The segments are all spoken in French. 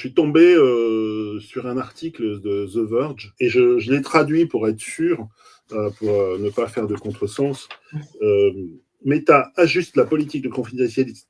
Je suis tombé sur un article de The Verge et je l'ai traduit pour être sûr, pour ne pas faire de contresens. Meta ajuste la politique de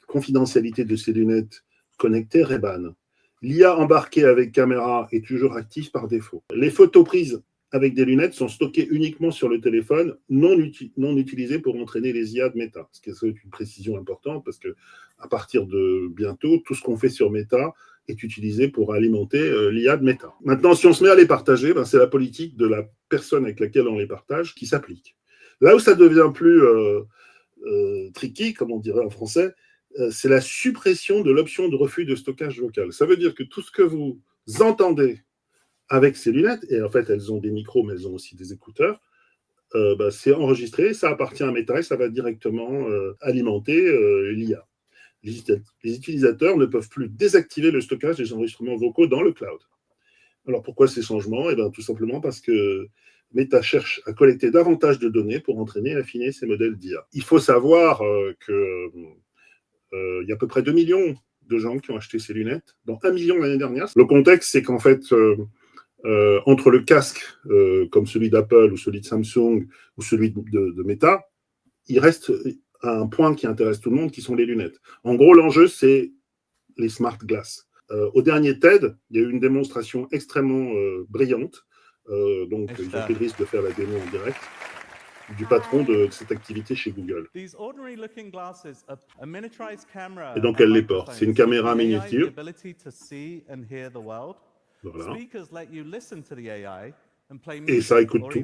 confidentialité de ses lunettes connectées Ray-Ban. L'IA embarquée avec caméra est toujours active par défaut. Les photos prises avec des lunettes sont stockées uniquement sur le téléphone, non utilisées pour entraîner les IA de Meta. Ce qui est une précision importante parce que à partir de bientôt, tout ce qu'on fait sur Meta est utilisé pour alimenter l'IA de Meta. Maintenant, si on se met à les partager, c'est la politique de la personne avec laquelle on les partage qui s'applique. Là où ça devient plus tricky, comme on dirait en français, c'est la suppression de l'option de refus de stockage vocal. Ça veut dire que tout ce que vous entendez avec ces lunettes, et en fait elles ont des micros mais elles ont aussi des écouteurs, c'est enregistré, ça appartient à Meta et ça va directement alimenter l'IA. Les utilisateurs ne peuvent plus désactiver le stockage des enregistrements vocaux dans le cloud. Alors pourquoi ces changements ? Tout simplement parce que Meta cherche à collecter davantage de données pour entraîner et affiner ses modèles d'IA. Il faut savoir qu'il y a à peu près 2 millions de gens qui ont acheté ces lunettes, dont 1 million l'année dernière. Le contexte, c'est qu'en fait, entre le casque comme celui d'Apple ou celui de Samsung ou celui de Meta, il reste un point qui intéresse tout le monde, qui sont les lunettes. En gros, l'enjeu, c'est les smart glasses. Au dernier TED, il y a eu une démonstration extrêmement brillante. Donc, ils ont pris le risque de faire la démo en direct du patron de cette activité chez Google. Et donc, elle les porte. C'est une caméra miniature. Voilà. Et ça écoute tout.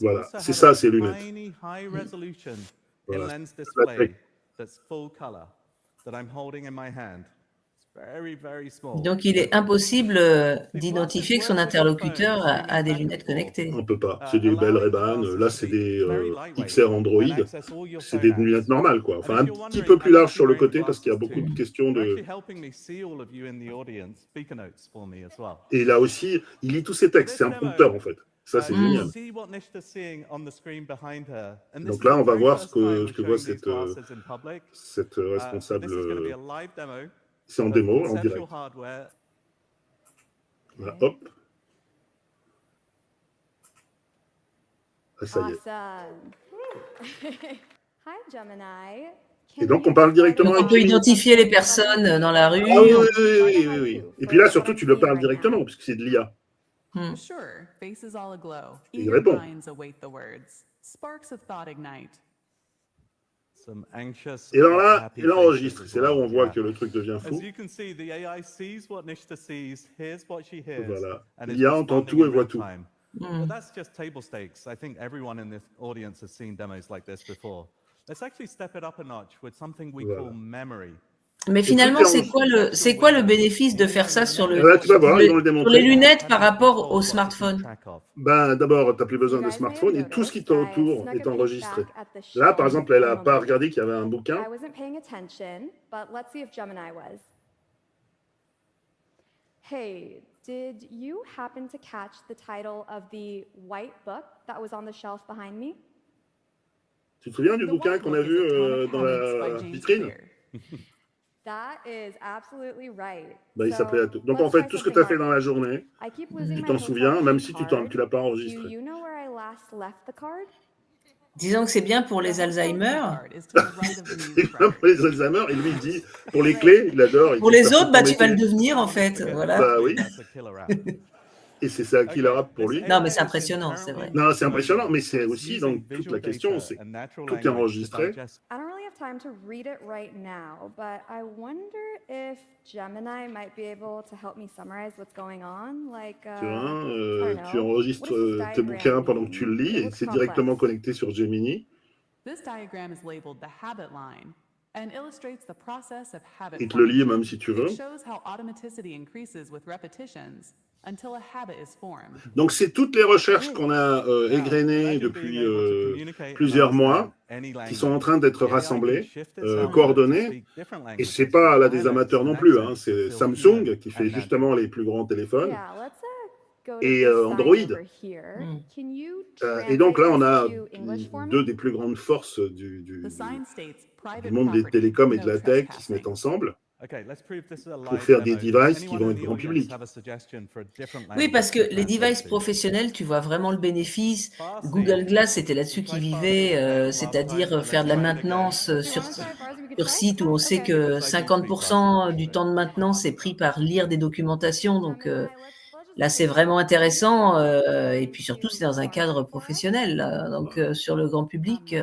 Voilà, c'est ça, ces lunettes. Voilà. Donc, il est impossible d'identifier que son interlocuteur a des lunettes connectées. On ne peut pas. C'est des belles Ray-Ban. Là, c'est des XR Android. C'est des lunettes normales, quoi. Enfin, un petit peu plus large sur le côté parce qu'il y a beaucoup de questions de... Et là aussi, il lit tous ses textes. C'est un prompteur, en fait. Ça, c'est génial. Donc là, on va voir ce que voit cette responsable. C'est en démo, en direct. Voilà, hop. Ah, ça y est. Et donc, on parle directement donc, on peut identifier les personnes dans la rue. Ah oui. Et puis là, surtout, tu le parles directement, puisque c'est de l'IA. Il répond. Et alors là, il enregistre. C'est là où on voit que le truc devient fou. Voilà. L'IA entend tout et voit tout. Voilà. Mais finalement, c'est quoi le bénéfice de faire ça sur tu vas voir, ils vont le démontrer. Sur les lunettes par rapport au smartphone? D'abord, tu n'as plus besoin de smartphone et tout ce qui t'entoure est enregistré. Là, par exemple, elle n'a pas regardé qu'il y avait un bouquin. Hey, did you happen to catch the title of the white book that was on the shelf behind me? Tu te souviens du bouquin qu'on a vu dans la vitrine? That is absolutely right. Il s'appelait Ato. Donc en fait, tout ce que tu as fait dans la journée, tu t'en souviens, même si tu ne l'as pas enregistré. Disons que c'est bien pour les Alzheimer. C'est bien pour les Alzheimer, et lui il dit, pour les clés, il adore. Pour les autres, tu vas le devenir en fait. Voilà. Oui. Et c'est ça qui la rappe pour lui. Non, mais c'est impressionnant, c'est vrai. Non, c'est impressionnant, mais c'est aussi, donc, toute la question, c'est tout est enregistré. I don't really have time to read it right now, but I wonder if Gemini might be able to help me summarize what's going on. Tu enregistres tes bouquins pendant que tu le lis et c'est directement connecté sur Gemini. Il te le lit même si tu veux. Donc, c'est toutes les recherches qu'on a égrenées depuis plusieurs mois qui sont en train d'être rassemblées, coordonnées. Et ce n'est pas là des amateurs non plus. C'est Samsung qui fait justement les plus grands téléphones et Android. Et donc là, on a deux des plus grandes forces du monde des télécoms et de la tech qui se mettent ensemble. pour faire des devices qui vont être grand public. Oui, parce que les devices professionnels, tu vois vraiment le bénéfice. Google Glass, c'était là-dessus qu'ils vivaient, c'est-à-dire faire de la maintenance sur site où on sait que 50% du temps de maintenance est pris par lire des documentations. Donc là, c'est vraiment intéressant. Et puis surtout, c'est dans un cadre professionnel. Là. Donc sur le grand public,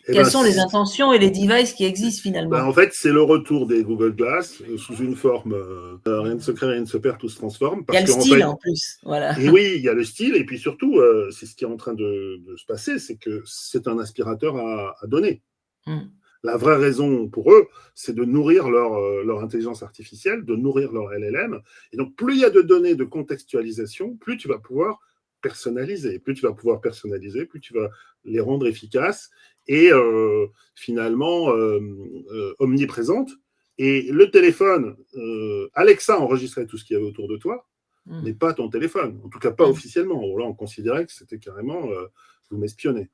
quelles sont les intentions et les devices qui existent finalement? En fait, c'est le retour des Google Glass sous une forme rien ne se crée, rien ne se perd, tout se transforme. Il y a le style en plus. Voilà. Et oui, il y a le style. Et puis surtout, c'est ce qui est en train de se passer, c'est que c'est un aspirateur à données. La vraie raison pour eux, c'est de nourrir leur intelligence artificielle, de nourrir leur LLM. Et donc, plus il y a de données de contextualisation, plus tu vas pouvoir personnaliser. Plus tu vas pouvoir personnaliser, plus tu vas les rendre efficaces et finalement omniprésentes. Et le téléphone, Alexa enregistrait tout ce qu'il y avait autour de toi, mais pas ton téléphone. En tout cas, pas officiellement. Là, on considérait que c'était carrément vous m'espionnez.